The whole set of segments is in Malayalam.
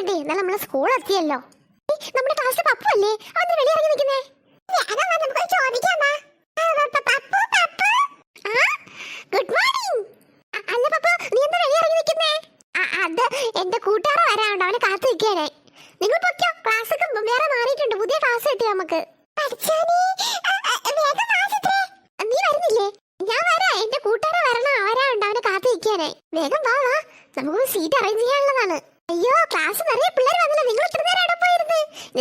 വേണ്ടേ? എന്നാലും നമ്മളെ സ്കൂൾ എത്തിയല്ലോ. നമ്മുടെ ക്ലാസ്സിലെ പപ്പു അല്ലേ? അവൻ വെളിയിൽ ഇറങ്ങി നിൽക്കുന്നേ. Good morning. അല്ല പപ്പു, നീ എന്താ വെളിയിൽ ഇറങ്ങി നിൽക്കുന്നേ? അത് എന്റെ കൂട്ടുകാരൻ വരാനുണ്ട്, അവനെ കാത്തു നിൽക്കാനേ. നിങ്ങൾ പൊക്കോ, ക്ലാസ് ഒക്കെ വേറെ മാറിയിട്ടുണ്ട്, പുതിയ ക്ലാസ് കിട്ടി നമുക്ക്. നീ വരുന്നില്ലേ? ഞാൻ വരാം, എന്റെ കൂട്ടുകാരൻ വരാനുണ്ട്, അവനെ കാത്തു നിൽക്കാനേ. വേഗം വാ, നമുക്ക് സീറ്റ് അറേഞ്ച് ചെയ്യാനുള്ളതാണ്. അയ്യോ, ക്ലാസ് നിറയെ പിള്ളേർ വന്നില്ല, നിങ്ങൾ ഇത്ര നേരം അവിടെ പോയിരുന്നു.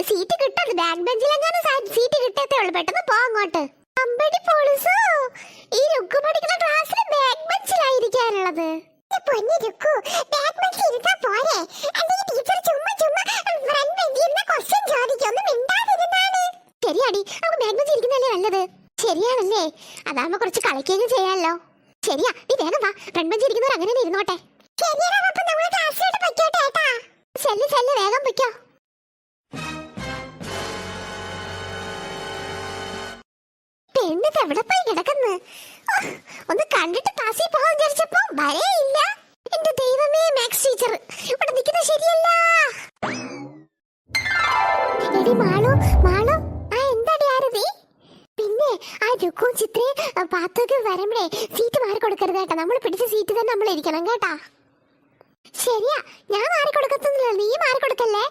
സീറ്റ് കിട്ടും, ബാക്ക് ബെഞ്ചിലെങ്ങാനും സീറ്റ് കിട്ടത്തേ ഉള്ളൂ. പെട്ടെന്ന് പോ അങ്ങോട്ട്. അമ്പടി പോളിസോ, ഈ രുക്കു പഠിക്കുന്ന ക്ലാസ്സിൽ ബാക്ക് ബെഞ്ചിലായിരിക്കാനുള്ളത്. ശരിയാടി, നമുക്ക് ബാക്ക് ബെഞ്ചിൽ ഇരിക്കുന്നതല്ലേ നല്ലത്. ശരിയാണല്ലേ, അതാകുമ്പോ കുറച്ച് കളിക്കുകയും ചെയ്യാമല്ലോ. ശരിയാ, നീ വേഗം വാ, ഫ്രണ്ട് ബെഞ്ചിൽ ഇരിക്കുന്നവർ അങ്ങനെ തന്നെ ഇരുന്നോട്ടെ. ചെല്ല് ചെല്ല്, വേഗം പൊയ്ക്കോ. പെണ്ണിത് എവിടെ പോയി കിടക്കുന്നു? ഒന്ന് കണ്ടിട്ട് ക്ലാസ്സിൽ പോകാൻ വിചാരിച്ചപ്പോ വരേയില്ല. എന്റെ ദൈവമേ, മാത്സ് ടീച്ചർ ഇവിടെ നിൽക്കുന്നത് ശരിയല്ല. എടി മാളു, മാളു, എന്താടി ആരതി? പിന്നെ ആ രുക്കും ചിത്രയും പാത്തൊക്കെ വരുമ്പഴേ സീറ്റ് മാറി കൊടുക്കരുത് കേട്ടാ. നമ്മൾ പിടിച്ച സീറ്റ് തന്നെ നമ്മൾ ഇരിക്കണം കേട്ടാ. ശരിയാ, ഞാൻ മാറിക്കൊടുക്കത്തൊന്നുമില്ല, നീ മാറിക്കൊടുക്കല്ലേ.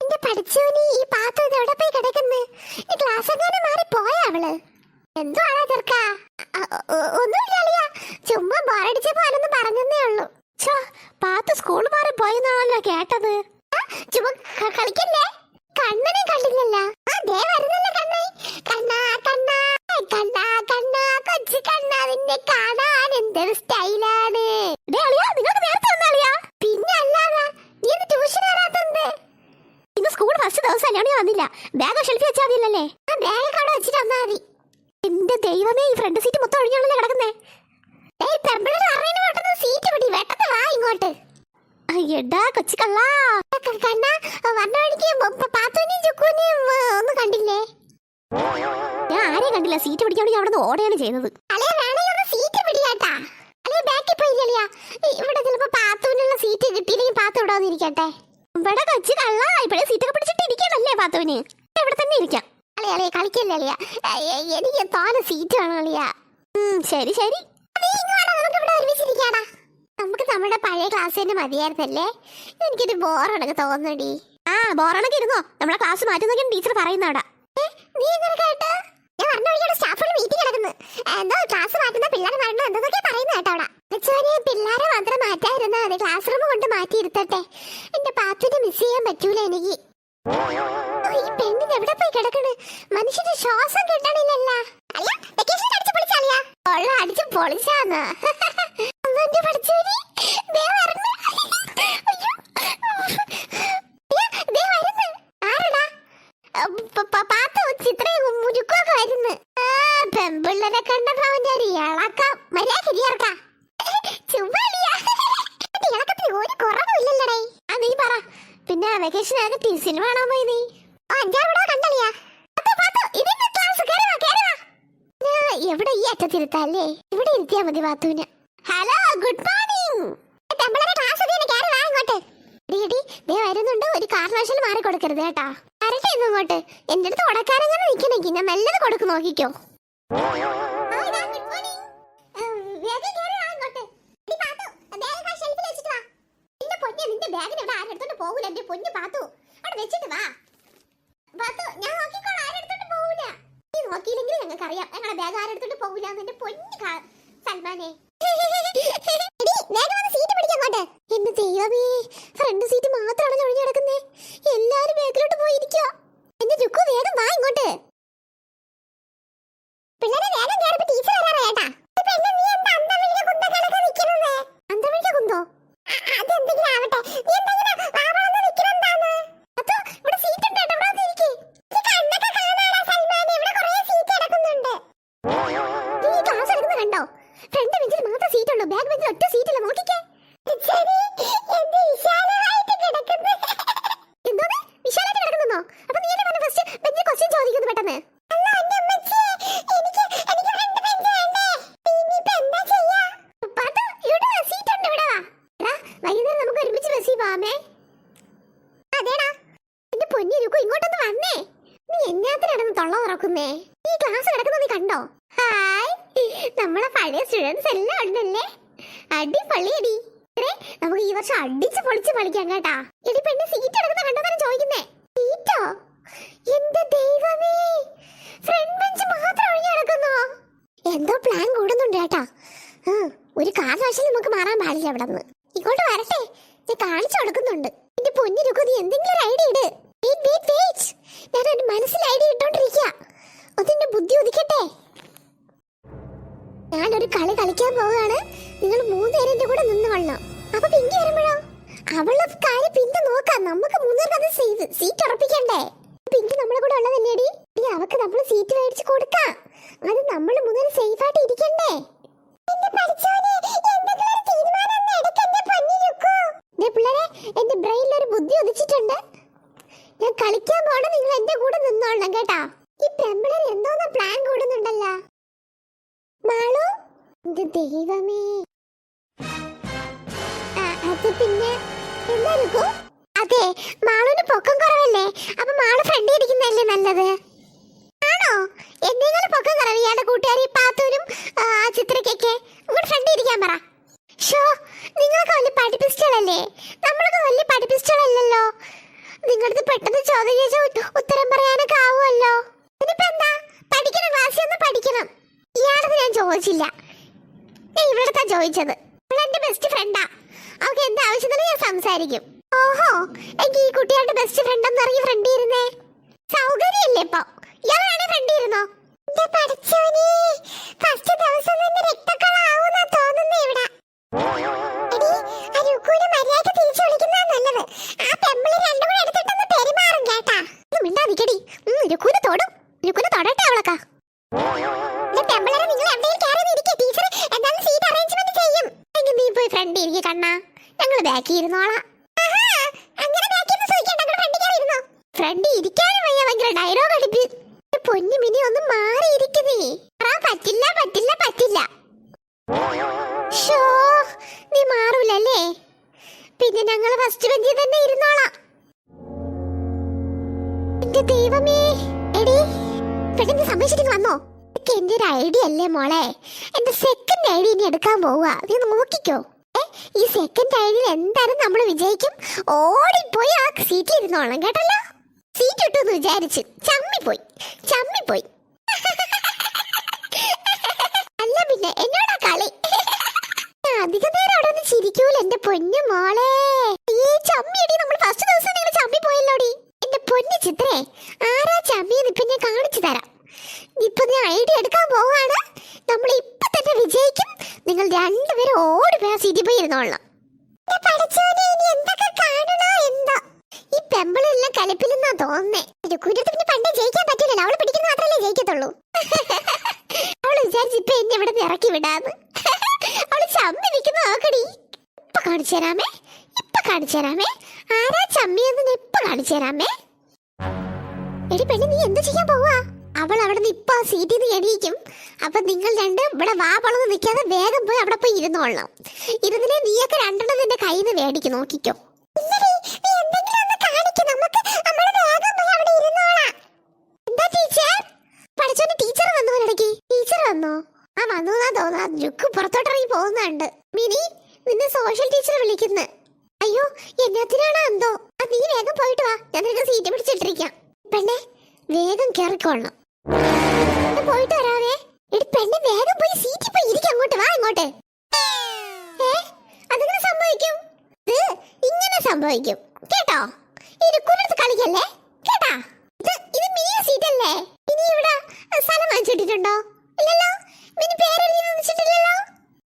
എന്റെ പഠിച്ചോനി, ഈ പാത്രം ഇത് എവിടെ പോയി കിടക്കുന്നു? ഈ ക്ലാസ് എങ്ങനെ മാറി പോയാ അവള്? എന്തോ ആണോ ചെറുക്കാ? ഒന്നുമില്ല, ചുമ്മാ ബോറടിച്ചപ്പോ അവനൊന്നും പറഞ്ഞതേ ഉള്ളൂ. പാത്ത് സ്കൂൾ മാറി പോയെന്നാണല്ലോ കേട്ടത്. ചുമ്മാ കളിക്കല്ലേ. കണ്ണനെ കണ്ടില്ലല്ലോ. വരുന്നല്ലോ കണ്ണേ. കണ്ണാ കണ്ണാ കണ്ണാ കണ്ണാ, കൊച്ചു കണ്ണാ, നിന്നെ കാണാൻ എന്തൊരു സ്റ്റൈലാണ്. നിങ്ങൾക്ക് നേരത്തെ വന്നാളിയാ? പിന്നെ അല്ലാതെ നീ ഇന്ന് ട്യൂഷൻ വരാത്തത്? ഇന്ന് സ്കൂൾ ഫസ്റ്റ് ദിവസം അല്ലേ, വന്നില്ല. ബാഗ് ഷെൽഫിൽ വെച്ചാൽ മതിയല്ലേ? ബാഗ് അവിടെ വെച്ചിട്ട് വന്നാൽ മതി. എന്റെ ദൈവമേ, ഈ ഫ്രണ്ട് സീറ്റ് മൊത്തം ഒഴിഞ്ഞാണല്ലോ കിടക്കുന്നേ. സീറ്റ് പിടി, വെട്ടത്തെ വാ ഇങ്ങോട്ട്. എടാ കൊച്ചു കള്ളാ, കണ്ണാ വന്ന വഴിക്ക് പാത്തുവിനെയും ചുക്കുവിനെയും ഒന്നും കണ്ടില്ലേ? ഞാൻ ആരെയും കണ്ടില്ല. സീറ്റ് പിടിക്കാൻ അവിടെ നിന്ന് ഓടുകയാണ് ചെയ്തത്. സീറ്റ് പിടിയാട്ടാ, അല്ലെ ബാക്കിൽ പോയില്ല. ഇവിടെ ചിലപ്പോ പാത്തുവിനുള്ള സീറ്റ് കിട്ടിയില്ലെങ്കിൽ പാത്തു ഇവിടെ വന്നിരിക്കട്ടെ. ഇവിടെ കൊച്ചു കള്ളാ, ഇപ്പഴേ സീറ്റൊക്കെ പിടിച്ചിട്ട് ഇരിക്കണല്ലേ പാത്തുവിന്. ഇവിടെ തന്നെ ഇരിക്കാം. അളിയാ കളിക്കല്ലേ അളിയാ, എനിക്ക് തോന്നെ സീറ്റ് വേണം അളിയാ. ശരി ശരി, നമുക്ക് നമ്മുടെ പഴയ ക്ലാസ് തന്നെ മതിയായിരുന്നല്ലേ. എനിക്കൊരു ബോറടക്ക് തോന്നടി. ബോറടക്ക് ഇരുന്നോ, നമ്മളെ ക്ലാസ് മാറ്റുന്നൊക്കെ ടീച്ചർ പറയുന്നവിടെ. നീ എങ്ങനെ കേട്ടോ? ഞാൻ പറഞ്ഞ വഴിയാണ് സ്റ്റാഫുകൾ മീറ്റിംഗ് നടക്കുന്നത്. എന്തോ ക്ലാസ് മാറ്റുന്ന പിള്ളേരെ വരണം എന്തൊക്കെ പറയുന്ന കേട്ടോ അവിടെ. പിള്ളേരെ മാത്രം മാറ്റാതിരുന്നാ മതി, ക്ലാസ് റൂം കൊണ്ട് മാറ്റി ഇരുത്തട്ടെ. എന്റെ പാത്തുവിനെ മിസ് ചെയ്യാൻ പറ്റൂല എനിക്ക്. ഈ പെണ്ണിന് എവിടെ പോയി കിടക്കണ്? മനുഷ്യന്റെ ശ്വാസം കിട്ടണില്ലല്ല. അടിച്ചു പൊളിച്ചാന്ന് പെമ്പിള്ളരെ കണ്ടപ്പോ അവന്റെ ഒരു ഇളക്കം മര്യാദ ഒരു കുറവില്ലല്ലേ. നീ പറ, പിന്നെ വെക്കേഷൻ ആകെ സിനിമ കാണാൻ പോയി നീ? 5-6 കണ്ടളിയാ. എവിടെ ഈ അറ്റത്തിരുത്തല്ലേ, ഇവിടെ ഇരുത്തിയാ മതി പാത്തുവിന്. Hello, good morning. വരുന്നുണ്ട്, ഒരു കാരണവശാലും മാറി കൊടുക്കരുത് കേട്ടാ. വരട്ടെ ഇങ്ങോട്ട്. എന്റെ അടുത്ത് ഉടക്കാരങ്ങനെ നിൽക്കണേക്ക് ഞാൻ മെല്ലത് കൊടുക്ക്, നോക്കിക്കോ. നിന്റെ ബാഗിന് ഇവിടെ ആരും എടുത്തോണ്ട് പോകൂല. എന്റെ പൊന്നു പാത്തു, അവിടെ വെച്ചിട്ട് വാ. പാത്തു, ഞാൻ നോക്കിക്കോളാം, ആരും എടുത്തോണ്ട് പോകൂല. നീ നോക്കിയില്ലെങ്കിൽ ഞങ്ങൾക്ക് അറിയാം ഞങ്ങളുടെ ബാഗ് ആരും എടുത്തോണ്ട് പോകൂല. എന്റെ പൊന്നു സൽമാനെ, സീറ്റ് പിടിക്കങ്ങോട്ട്. എന്റെ ദൈവമേ, ഫ്രണ്ട് സീറ്റ് മാത്രമാണല്ലോ ഒഴിഞ്ഞു കിടക്കുന്നേ. എല്ലാരും ബാഗിലോട്ട് പോയിരിക്കോ. എന്റെ രുക്കു, വേഗം വാ ഇങ്ങോട്ട്. പിള്ളേരെ വേഗം കേറിപ്പോ ടീച്ചർ വരാറാ. അന്തമിഴിച്ച കുന്തോ? അതെന്തെങ്കിലും ആവട്ടെ. ഇവിടെ സീറ്റ് ഉണ്ട്, ഇവിടെ വന്നിരിക്കേ. നീ ക്ലാസ് എടുക്കുന്ന കണ്ടോ? ഫ്രണ്ട് ബെഞ്ചിൽ മാത്രം സീറ്റ് ഉള്ളൂ, ബാക്ക് ബെഞ്ചിൽ ഒറ്റ സീറ്റില്ല. നോക്കിക്കേ. എന്തോന്ന് വിശാലായിട്ട് കിടക്കുന്നോ? അപ്പൊ നീ എന്നെ ഫസ്റ്റ് ബെഞ്ചിൽ ക്വസ്റ്റ്യൻ ചോദിക്കുന്നു പെട്ടെന്ന്. വൈകുന്നേരം നമുക്ക് ഒരുമിച്ച് ബസ്സിൽ പോവാമേ. പൊന്നിരിക്കൂ, ഇങ്ങോട്ടൊന്ന് വന്നേ. നീ എന്നാത്തിനാണെന്ന് തൊള്ള തുറക്കുന്നേ? ഈ ക്ലാസ് കിടക്കുന്നത് നീ കണ്ടോ? ഹായ്, നമ്മളെ പഴയ സ്റ്റുഡൻസ് എല്ലാം ഉണ്ടല്ലേ. അടിപൊളിയടി. നമുക്ക് ഈ വർഷം അടിച്ച് പൊളിച്ച് കളിക്കാം കേട്ടാ. എടി പെണ്ണ്, സീറ്റ് എടുക്കുന്ന കണ്ടോന്നാണ് ചോദിക്കുന്നേ. സീറ്റോ? എന്റെ ദൈവമേ, ഫ്രണ്ട് ബെഞ്ച് മാത്രം ഒഴിഞ്ഞു കിടക്കുന്നോ? എന്തോ പ്ലാൻ കൂടുന്നുണ്ട് കേട്ടാ. ഒരു കാരണവശാലും നമുക്ക് മാറാൻ പാടില്ല അവിടെ നിന്ന്. ഇങ്ങോട്ട് വരട്ടെ, ഞാൻ കാണിച്ചു കൊടുക്കുന്നുണ്ട്. എന്റെ പൊന്നിരുക്കു, നീ എന്തെങ്കിലും ഒരു ഐഡിയ ഇട്. ഞാൻ എന്റെ മനസ്സിൽ ഐഡിയ ഇട്ടോണ്ടിരിക്കുക. അതെന്റെ ബുദ്ധി ഉദിക്കട്ടെ. ഞാനൊരു കളി കളിക്കാൻ പോവുകയാണ്. നിങ്ങൾ 3 പേരും എന്റെ കൂടെ നിന്ന് കൊള്ളണം. അപ്പൊ പിങ്കി വരുമ്പോഴോ? അവളുടെ കാര്യം പിന്നെ നോക്കാം. നമുക്ക് 3 പേർക്ക് അത് സീറ്റ് ഉറപ്പിക്കണ്ടേ? പിങ്കി നമ്മളെ കൂടെ ഉള്ളത് തന്നെയടി. അവക്ക് നമ്മൾ സീറ്റ് മേടിച്ച് കൊടുക്കാം. അത് നമ്മൾ 3 പേരും സേഫ് ആയിട്ട് ഇരിക്കണ്ടേ? പിള്ളേരെ, എന്റെ ബ്രെയിനിൽ ഒരു ബുദ്ധി ഉദിച്ചിട്ടുണ്ട്. ഞാൻ കളിക്കാൻ പോണ, നിങ്ങൾ എന്റെ കൂടെ നിന്നോളണം കേട്ടാ. ഈ പെമ്പിളർ എന്തോന്നാ പ്ലാൻ കൂടുന്നുണ്ടല്ലോ. മാളു, എന്റെ ദൈവമേ. അത് പിന്നെ എന്തായിരിക്കും? അതെ, മാളുവിന് പൊക്കം കുറവല്ലേ, അപ്പൊ മാളു ഫ്രണ്ട് ഇരിക്കുന്നതല്ലേ നല്ലത്. ആണോ? എന്തെങ്കിലും പൊക്കം കുറവ് ഇയാളുടെ കൂട്ടുകാരി പാത്തൂരും ചിത്രക്കൊക്കെ ഇങ്ങോട്ട് ഫ്രണ്ട് ഇരിക്കാൻ പറ. ഷോ, നിങ്ങളൊക്കെ വലിയ പഠിപ്പിസ്റ്റളല്ലേ, നമ്മളൊക്കെ വലിയ പഠിപ്പിസ്റ്റളല്ലല്ലോ. നിങ്ങളടുത്ത് പെട്ടെന്ന് ചോദ്യം ചോദിച്ച ഉത്തരം പറയാനൊക്കെ ആവുമല്ലോ. ഇതിപ്പോ എന്താ, പഠിക്കണം, ക്ലാസ്സിൽ ഒന്ന് പഠിക്കണം. ഇയാളത് ഞാൻ ചോദിച്ചില്ല, ഞാൻ ഇവിടുത്തെ ചോദിച്ചത്. എന്റെ ബെസ്റ്റ് ഫ്രണ്ടാ, അവർക്ക് എന്താ ആവശ്യം ഞാൻ സംസാരിക്കും. ഓഹോ, എനിക്ക് ഈ കുട്ടികളുടെ ബെസ്റ്റ് ഫ്രണ്ട് എന്ന് ഇറങ്ങി ഫ്രണ്ട് ഇരുന്നേ. സൗകര്യല്ലേ ഇപ്പൊ? ഇയാൾ വേണേ ഫ്രണ്ട് ഇരുന്നോ? ഫസ്റ്റ് ദിവസം തന്നെ രക്തക്കളാവൂന്നാ തോന്നുന്നേ ഇവിടെ. മര്യാദ തിരിച്ചു വിളിക്കുന്നതാ നല്ലത്. ആ പെമ്പിളി രണ്ടും കൂടെ എടുത്തിട്ടൊന്ന് പെരുമാറും കേട്ടാ. മിണ്ടാതിരിക്കടി. രുക്കുനെ തൊടും, രുക്കുനെ തൊടട്ടെ അവളൊക്കെ. പെമ്പിളരെ, നിങ്ങൾ എവിടെയും കയറി ഇരിക്കുക. ടീച്ചർ എന്തായാലും സീറ്റ് അറേഞ്ച്മെന്റ് ചെയ്യും. എങ്കിൽ നീ പോയി ഫ്രണ്ട് ഇരിക്കുക കണ്ണാ, ഞങ്ങൾ ബാക്കി ഇരുന്നോളാം. ഫ്രണ്ട് ഇരിക്കാനും വയ്യ, ഭയങ്കര ഡയലോഗ് അടിപ്പി. പൊന്നു മിനി, ഒന്ന് മാറിയിരിക്കുന്നേ. പറ്റില്ല പറ്റില്ല പറ്റില്ല. ഷോ, നീ മാറൂലല്ലേ? പിന്നെ ഞങ്ങൾ ഫസ്റ്റ് ബെഞ്ചിൽ തന്നെ ഇരുന്നോളാം. എന്റെ ദൈവമേ. എടി പെട്ടെന്ന് സമ്മതിച്ചിട്ട് വന്നോ? എന്റെ ഒരു ഐഡിയ അല്ലേ മോളെ. എന്റെ സെക്കൻഡ് ഐഡിയ ഇനി എടുക്കാൻ പോവുക. നീ നോക്കിക്കോ. ഈ സെക്കൻഡ് ഐഡിയയിൽ എന്തായാലും നമ്മൾ വിജയിക്കും. ഓടിപ്പോയി ആ സീറ്റിൽ ഇരുന്നോളാം കേട്ടല്ലോ. സീറ്റ് കിട്ടുമെന്ന് വിചാരിച്ച് ചമ്മിപ്പോയി. അല്ല പിന്നെ എന്നോടാ കളി. അധികം നേരം അവിടെ ഒന്ന് ചിരിക്കൂല എന്റെ പൊന്നു മോളെ. ഈ ചമ്മിയടി, നമ്മൾ ഫസ്റ്റ് ദിവസം നിങ്ങൾ ചമ്മി പോയല്ലോടി. എന്റെ പൊന്നു ചിത്രേ, ആരാ ചമ്മിയെന്ന് ഇപ്പൊ ഞാൻ കാണിച്ചു തരാം. ഇപ്പൊ ഞാൻ ഐഡിയ എടുക്കാൻ പോവാണ്. നമ്മൾ ഇപ്പൊ തന്നെ വിജയിക്കും. നിങ്ങൾ രണ്ടുപേരും ഓടിപ്പോയി ആ സീറ്റിൽ പോയി ഇരുന്നോളാം. ഈ പെമ്പിളെല്ലാം കലപ്പിലെന്നാ തോന്നുന്നേ. കുഞ്ഞത്ത് പിന്നെ പണ്ടേ ജയിക്കാൻ പറ്റില്ലല്ലോ, അവള് പിടിക്കുന്ന മാത്രമല്ലേ ജയിക്കത്തുള്ളൂ. അവള് വിചാരിച്ച് ഇപ്പൊ എന്നെ ഇവിടെ ഇറക്കി വിടാന്ന്. അവള് ചമ്മി നിൽക്കുന്ന നോക്കടി. ഇപ്പൊ കാണിച്ചു തരാമേ. ആരാ ചമ്മിയെന്ന് ഇപ്പൊ കാണിച്ചു തരാമേ. എടി പെണ്ണി, നീ എന്ത് ചെയ്യാൻ പോവാ? അവൾ അവിടെ നിന്ന് ഇപ്പൊ ആ സീറ്റിൽ നിന്ന് എണീക്കും. അപ്പൊ നിങ്ങൾ രണ്ടും ഇവിടെ വാ പൊളന്ന് നിൽക്കാതെ വേഗം പോയി അവിടെ പോയി ഇരുന്നോളണം. ഇരുന്നില്ലേ നീയൊക്കെ രണ്ടെണ്ണം നിന്റെ കയ്യിൽ നിന്ന് മേടിക്കും, നോക്കിക്കോ. ടീച്ചർ വന്നോ? ആ വന്നോന്നാ തോന്നാ. രുക്ക് പുറത്തോട്ടിറങ്ങി പോകുന്നുണ്ട്. മിനി, നിന്നെ സോഷ്യൽ ടീച്ചർ വിളിക്കുന്നു. അയ്യോ, എന്നത്തിനാണോ എന്തോ. നീ വേഗം പോയിട്ട് വാ, ഞാൻ നിനക്ക് സീറ്റ് പിടിച്ചിട്ടിരിക്കാം. പെണ്ണെ, വേഗം കേറിക്കൊള്ളണം. പോയിട്ട് വരാവേ. എടി പെണ്ണെ, വേഗം പോയി സീറ്റിൽ പോയി ഇരിക്കും. അങ്ങോട്ട് വാ, ഇങ്ങോട്ട്. അതെങ്ങനെ സംഭവിക്കും? ഇങ്ങനെ സംഭവിക്കും കേട്ടോ. രുക്കുനടുത്ത് കളിക്കല്ലേ കേട്ടാ. ഇത് മിനിയ സീറ്റ് അല്ലേ? ഇനി ഇവിടെ സ്ഥലം വാങ്ങിച്ചിട്ടുണ്ടോ? ഇല്ലല്ലോ. മിനി പേരെഴുതി വെച്ചിട്ടില്ലല്ലോ.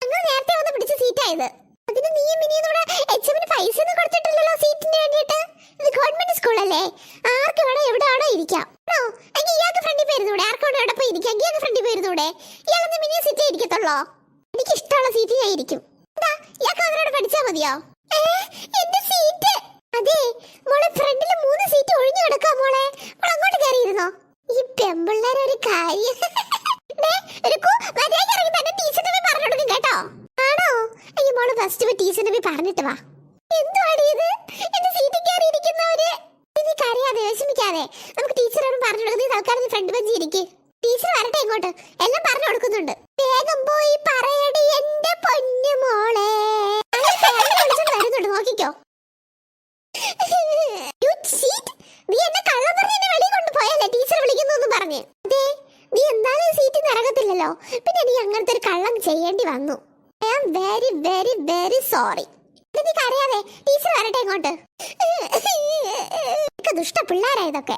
ഞങ്ങൾ നേരത്തെ വന്ന് പിടിച്ച സീറ്റായത്. അതിന് നീ മിനിയുടെ എക്സാമിന് പൈസ ഒന്നും കൊടുത്തിട്ടില്ലല്ലോ സീറ്റിന് വേണ്ടിയിട്ട്. ഇത് ഗവൺമെന്റ് സ്കൂളല്ലേ, ആർക്ക് വേണോ എവിടെ ആണോ ഇരിക്കാം. എങ്കിൽ ഇയാൾക്ക് ഫ്രണ്ടിൽ പോയിരുന്നൂടെ? ആർക്ക് വേണോ എവിടെ പോയി ഇരിക്കാം. ഇയാൾക്ക് ഫ്രണ്ടിൽ പോയിരുന്നൂടെ? ഇയാളെന്ന് മിനിയ സീറ്റേ ഇരിക്കത്തുള്ളോ? എനിക്ക് ഇഷ്ടമുള്ള സീറ്റ് ഞാൻ ഇരിക്കും. എന്താ, ഇയാൾക്ക് അവരോട് പഠിച്ചാൽ മതിയോ? എന്റെ സീറ്റ്. അതെ മോളെ, ഫ്രണ്ടിൽ 3 സീറ്റ് ഒഴിഞ്ഞു കിടക്കാ മോളെ. മോൾ അങ്ങോട്ട് കയറിയിരുന്നോ? ഈ പെമ്പിള്ളേരെ ഒരു കാര്യം. കേട്ടോ. ആണോ? അയ്യോ മോള് ഫസ്റ്റ് ടീച്ചറിനെ പോയി പറഞ്ഞിട്ട് വാ. എന്തുവാടി ഇത്? എന്റെ സീറ്റിൽ കയറി ഇരിക്കുന്നവര്. നീ കരയാതെ വിഷമിക്കാതെ. നമുക്ക് ടീച്ചറോട് പറഞ്ഞു കൊടുക്കും. നീ തൽക്കാലം ഫ്രണ്ട് ബെഞ്ചിൽ ഇരിക്ക്. ടീച്ചർ വരട്ടെ ഇങ്ങോട്ട്. എല്ലാം പറഞ്ഞു കൊടുക്കുന്നുണ്ട്. വേഗം പോയി പറയടി എന്റെ പൊന്നു മോളെ. വരുന്നുണ്ട്, നോക്കിക്കോ. നീ എന്നെ കള്ളം പറഞ്ഞ് എന്നെ വെളിയിൽ കൊണ്ടുപോയല്ലേ ടീച്ചർ വിളിക്കുന്നു പറഞ്ഞ്. അതെ, നീ എന്തായാലും സീറ്റിൽ നിന്ന് ഇറങ്ങത്തില്ലല്ലോ, പിന്നെ നീ അങ്ങനത്തെ ഒരു കള്ളം ചെയ്യേണ്ടി വന്നു. I am very very very sorry. നീ കരയാതെ, ടീച്ചർ വരട്ടെ ഇങ്ങോട്ട്. ദുഷ്ട പിള്ളേരാ ഇതൊക്കെ.